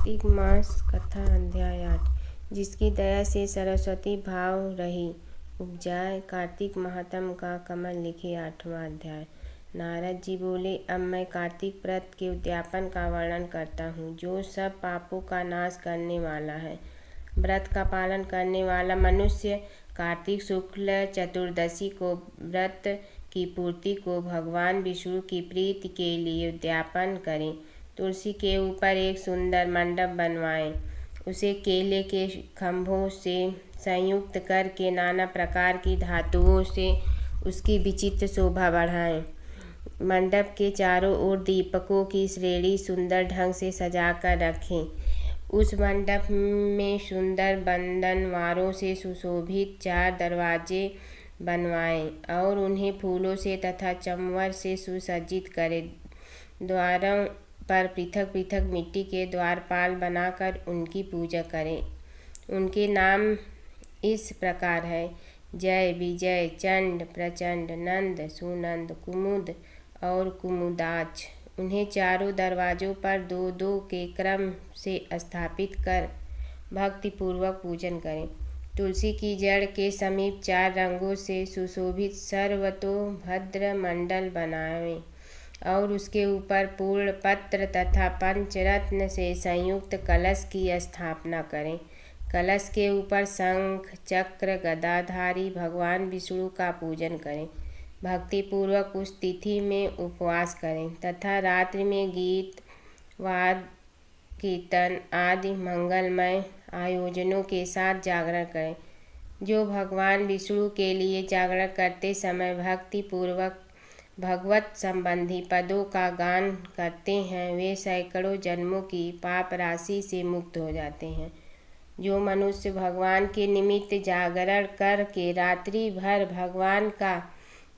कार्तिक मास कथा अध्याय 8। जिसकी दया से सरस्वती भाव रही उपजाए। कार्तिक महात्म का कमल लिखे 8वां अध्याय। नारद जी बोले, अब मैं कार्तिक व्रत के उद्यापन का वर्णन करता हूँ, जो सब पापों का नाश करने वाला है। व्रत का पालन करने वाला मनुष्य कार्तिक शुक्ल चतुर्दशी को व्रत की पूर्ति को भगवान विष्णु की प्रीति के लिए उद्यापन करें। तुलसी के ऊपर एक सुंदर मंडप बनवाएं। उसे केले के खंभों से संयुक्त करके नाना प्रकार की धातुओं से उसकी विचित्र शोभा बढ़ाएं। मंडप के चारों ओर दीपकों की श्रेणी सुंदर ढंग से सजाकर रखें। उस मंडप में सुंदर बंधनवारों से सुशोभित 4 दरवाजे बनवाएं और उन्हें फूलों से तथा चंवर से सुसज्जित करें। द्वारों पर पृथक पृथक मिट्टी के द्वारपाल बनाकर उनकी पूजा करें। उनके नाम इस प्रकार है: जय, विजय, चंड, प्रचंड, नंद, सुनंद, कुमुद और कुमुदाच। उन्हें चारों दरवाजों पर 2-2 के क्रम से स्थापित कर भक्तिपूर्वक पूजन करें। तुलसी की जड़ के समीप 4 रंगों से सुशोभित सर्वतोभद्र मंडल बनावें और उसके ऊपर पूर्ण पत्र तथा पंचरत्न से संयुक्त कलश की स्थापना करें। कलश के ऊपर शंख चक्र गदाधारी भगवान विष्णु का पूजन करें। भक्तिपूर्वक उस तिथि में उपवास करें तथा रात्रि में गीत वाद कीर्तन आदि मंगलमय आयोजनों के साथ जागरण करें। जो भगवान विष्णु के लिए जागरण करते समय भक्तिपूर्वक भगवत संबंधी पदों का गान करते हैं, वे सैकड़ों जन्मों की पाप राशि से मुक्त हो जाते हैं। जो मनुष्य भगवान के निमित्त जागरण करके रात्रि भर भगवान का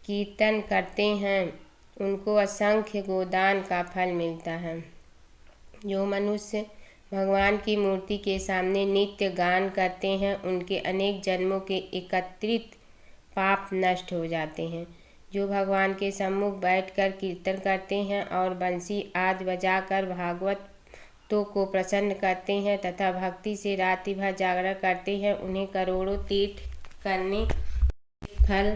कीर्तन करते हैं, उनको असंख्य गोदान का फल मिलता है। जो मनुष्य भगवान की मूर्ति के सामने नित्य गान करते हैं, उनके अनेक जन्मों के एकत्रित पाप नष्ट हो जाते हैं। जो भगवान के सम्मुख बैठकर कीर्तन करते हैं और बंसी आदि बजाकर भागवतों को प्रसन्न करते हैं तथा भक्ति से रात्रि भर जागरण करते हैं, उन्हें करोड़ों तीर्थ करने के फल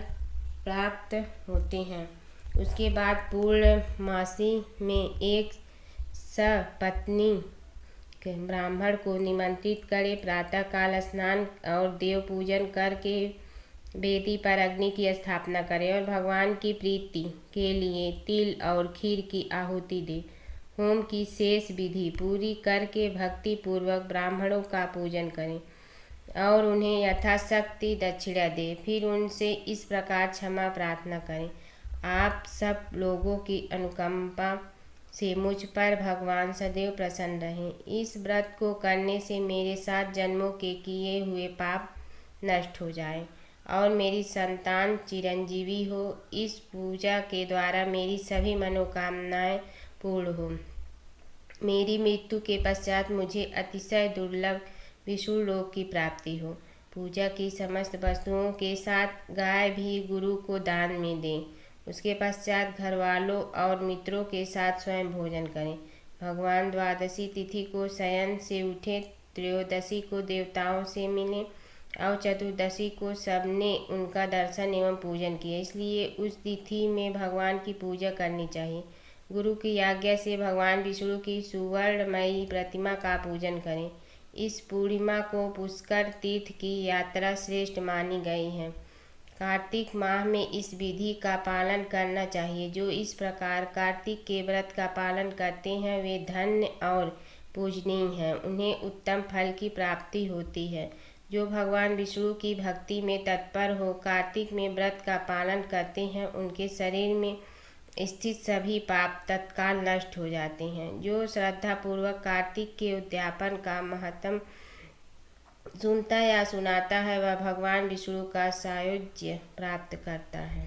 प्राप्त होते हैं। उसके बाद पूर्णमासी में एक सपत्नी ब्राह्मण को निमंत्रित करें। प्रातःकाल स्नान और देव पूजन करके वेदी पर अग्नि की स्थापना करें और भगवान की प्रीति के लिए तिल और खीर की आहुति दें। होम की शेष विधि पूरी करके भक्ति पूर्वक ब्राह्मणों का पूजन करें और उन्हें यथाशक्ति दक्षिणा दें। फिर उनसे इस प्रकार क्षमा प्रार्थना करें: आप सब लोगों की अनुकंपा से मुझ पर भगवान सदैव प्रसन्न रहें। इस व्रत को करने से मेरे 7 जन्मों के किए हुए पाप नष्ट हो जाए और मेरी संतान चिरंजीवी हो। इस पूजा के द्वारा मेरी सभी मनोकामनाएं पूर्ण हो। मेरी मृत्यु के पश्चात मुझे अतिशय दुर्लभ विष्णु लोक की प्राप्ति हो। पूजा की समस्त वस्तुओं के साथ गाय भी गुरु को दान में दें। उसके पश्चात घरवालों और मित्रों के साथ स्वयं भोजन करें। भगवान द्वादशी तिथि को शयन से उठे, त्रयोदशी को देवताओं से मिले और चतुर्दशी को सबने उनका दर्शन एवं पूजन किया। इसलिए उस तिथि में भगवान की पूजा करनी चाहिए। गुरु की आज्ञा से भगवान विष्णु की सुवर्णमयी प्रतिमा का पूजन करें। इस पूर्णिमा को पुष्कर तीर्थ की यात्रा श्रेष्ठ मानी गई है। कार्तिक माह में इस विधि का पालन करना चाहिए। जो इस प्रकार कार्तिक के व्रत का पालन करते हैं, वे धन्य और पूजनीय हैं। उन्हें उत्तम फल की प्राप्ति होती है। जो भगवान विष्णु की भक्ति में तत्पर हो कार्तिक में व्रत का पालन करते हैं, उनके शरीर में स्थित सभी पाप तत्काल नष्ट हो जाते हैं। जो श्रद्धापूर्वक कार्तिक के उद्यापन का महत्म सुनता या सुनाता है, वह भगवान विष्णु का सायुज्य प्राप्त करता है।